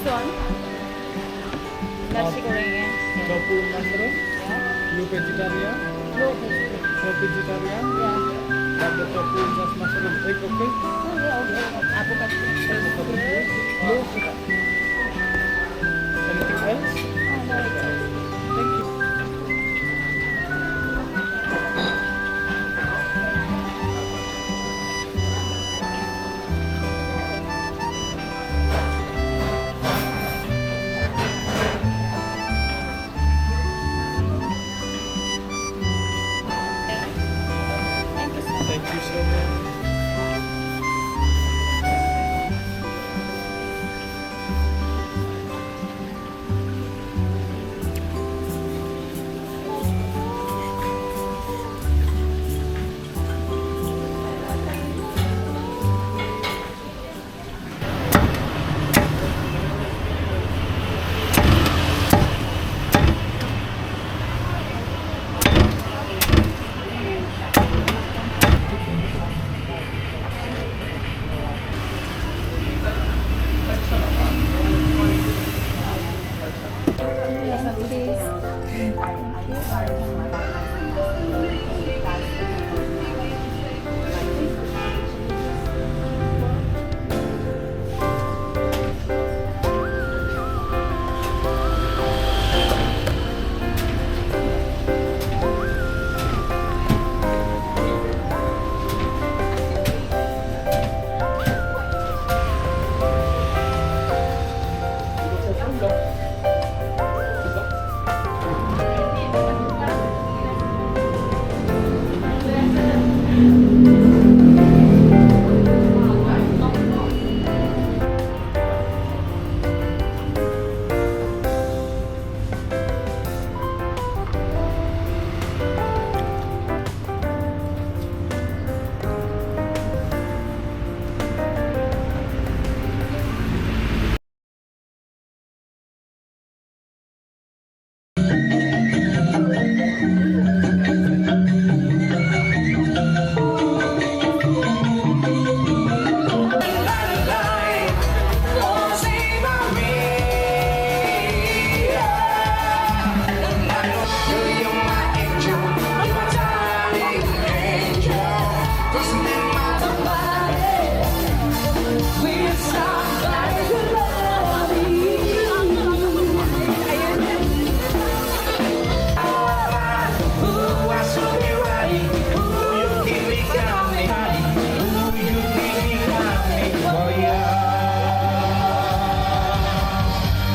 This one, nasi gorengnya. Tofu mushroom. Yeah. You vegetarian? No vegetable. No vegetarian? Yeah. But the tofu plus mushroom egg okay? Oh yeah, okay. Avocado. No sugar. Anything else? Oh no, it's okay. Thank you. Thank you so much. Thank you so much. Yes, please.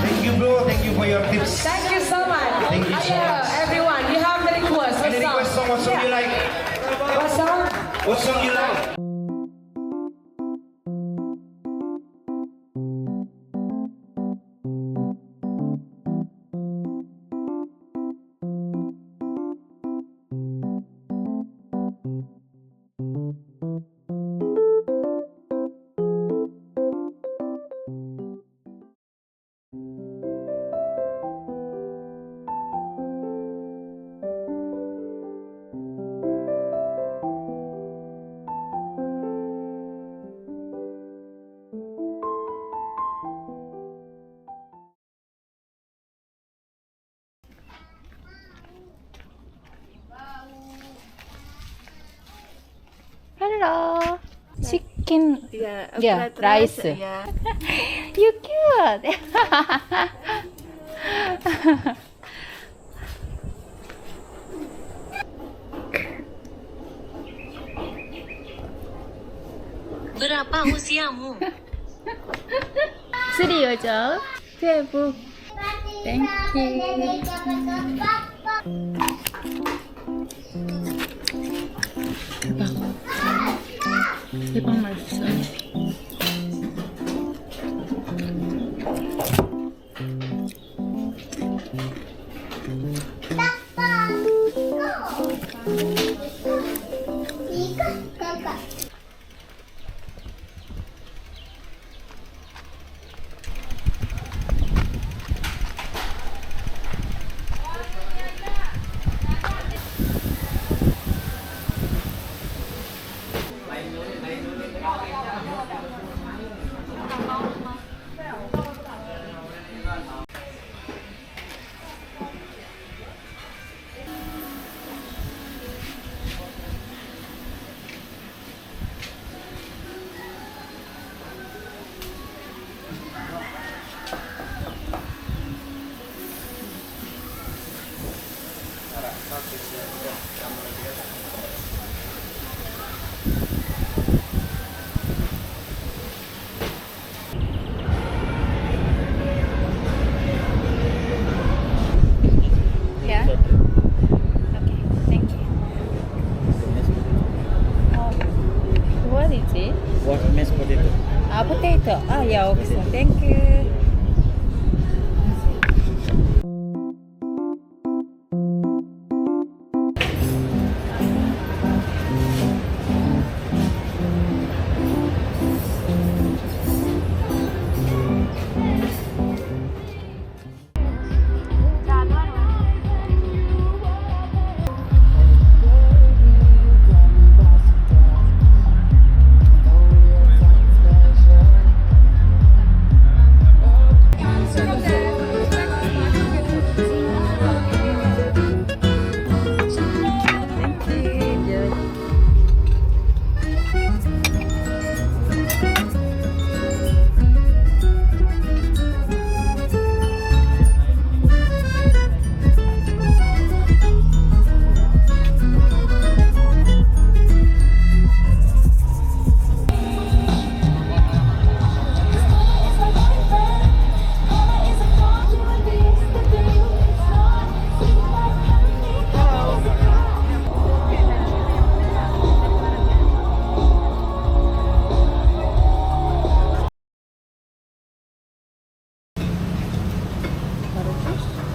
Thank you, bro. Thank you for your tips. Thank you so much. Thank you so much. Everyone, you have the request. Any request song? What song you like? What song? What song you like? Hello. Chicken. Yeah, Yeah, fried rice. Yeah. You cute. Berapa usiamu? 3 years old. 12. Thank you. 대박. 대박 맛있어. yeah, okay, sir. Thank you. Thank you.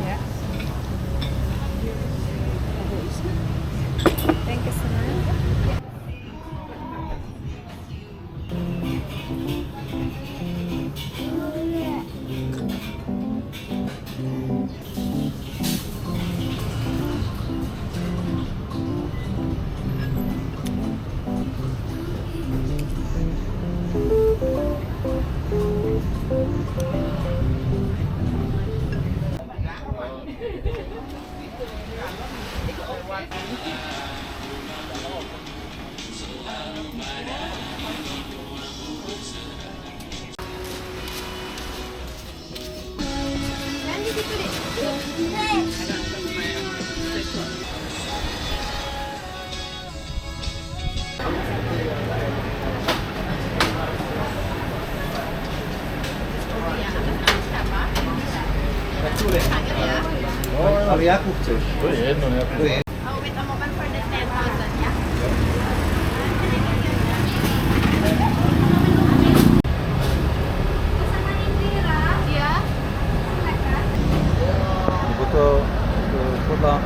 Yeah. Thank you so much. Ale Jakub chcesz? To jedno, ja bo to podla...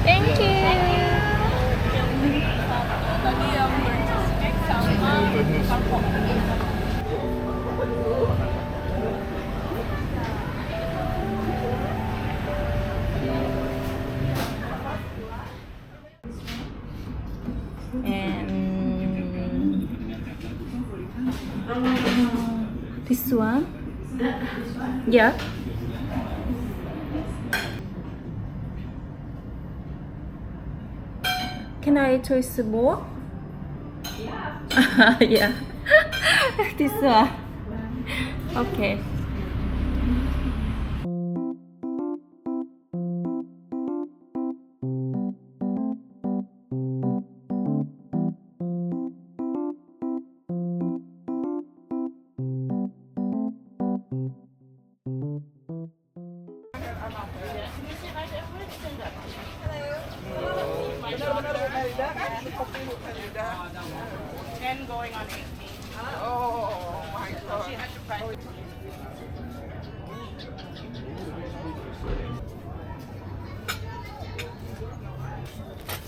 Thank you. And this one, yeah. Can I choose more? Yeah. This one. Okay.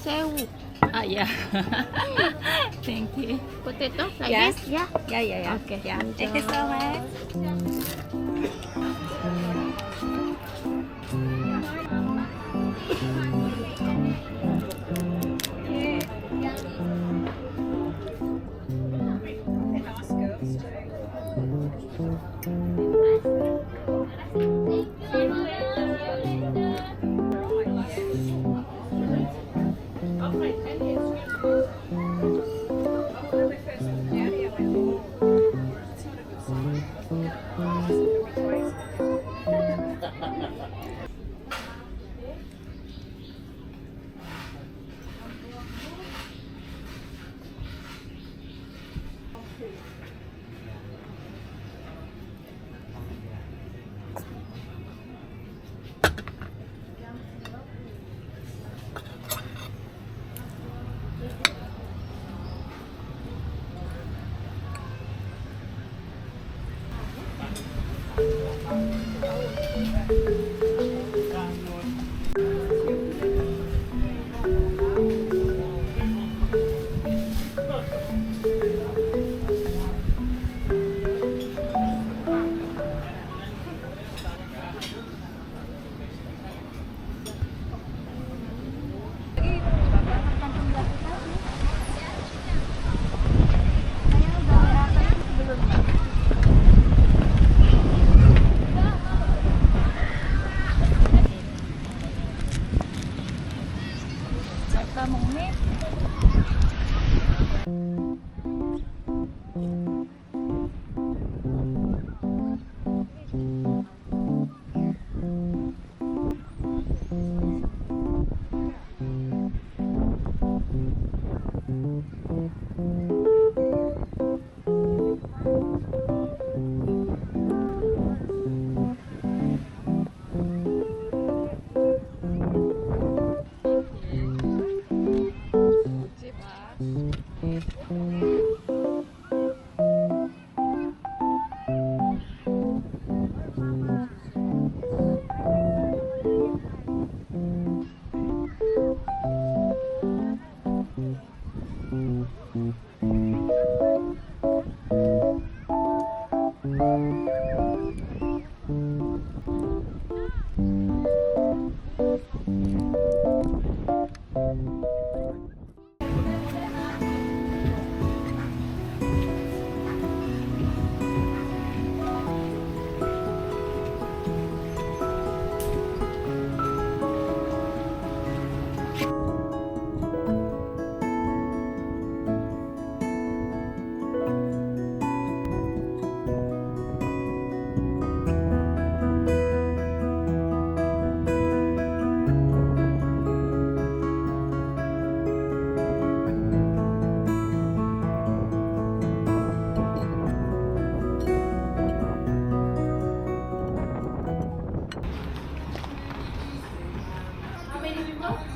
새우. Yeah. Thank you. Potato like Yeah. this? Yeah. Yeah. Okay. Yeah. Thank you so much. 아까 먹네?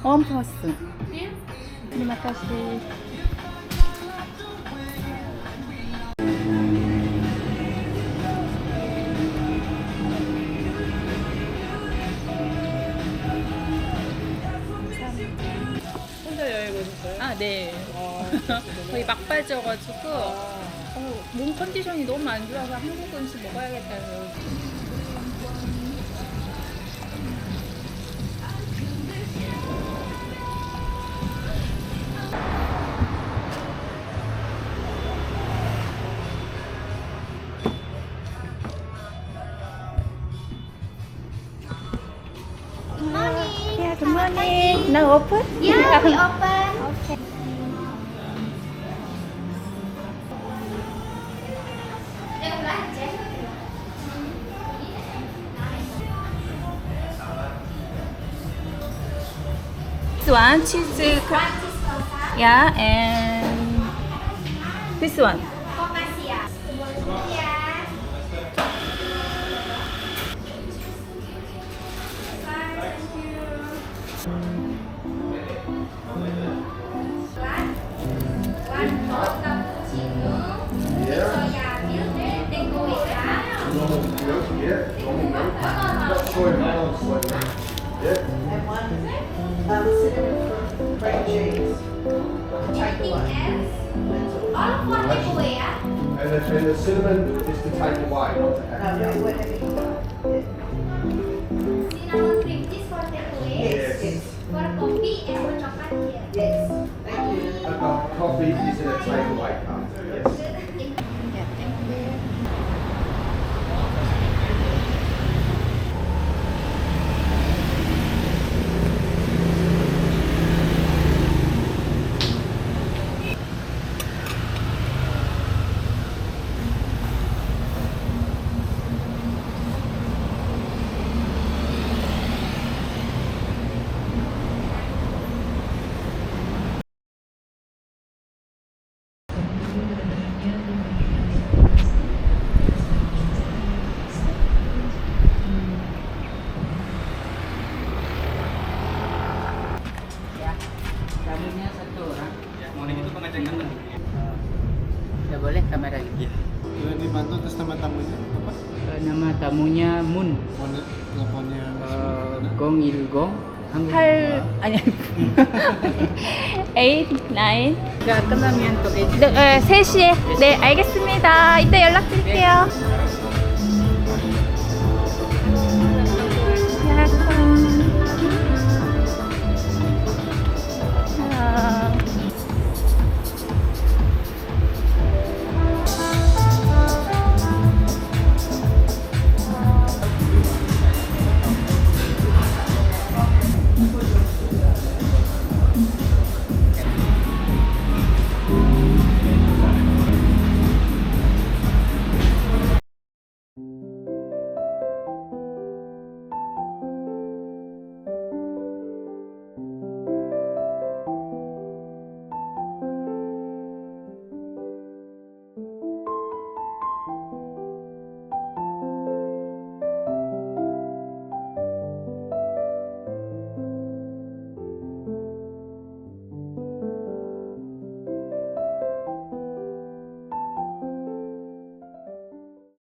One person. Terima kasih. 혼자 여행 오셨어요? 아, 네. 거의 막바지여가지고 몸 컨디션이 너무 안 좋아서 한국 음식 먹어야겠다 해서. Yeah, good morning. Now open? Yeah, we open. Okay. This one, cheese. Yeah, and this one. And the cinnamon is to take away, not to add. Cinnamon cream cheese for takeaway. Yes. For coffee and for chocolate here. Yes. Thank you. Coffee is in a takeaway cup. Yes. Tidak boleh kamera gitu. Iya. Boleh dibantu terus nama tamunya apa? Nama tamunya Moon. Teleponnya Gong Il-gong. 8 아니 8, 9. 자, 끝나면 또 3시에. 네, 알겠습니다. 이따 연락드릴게요.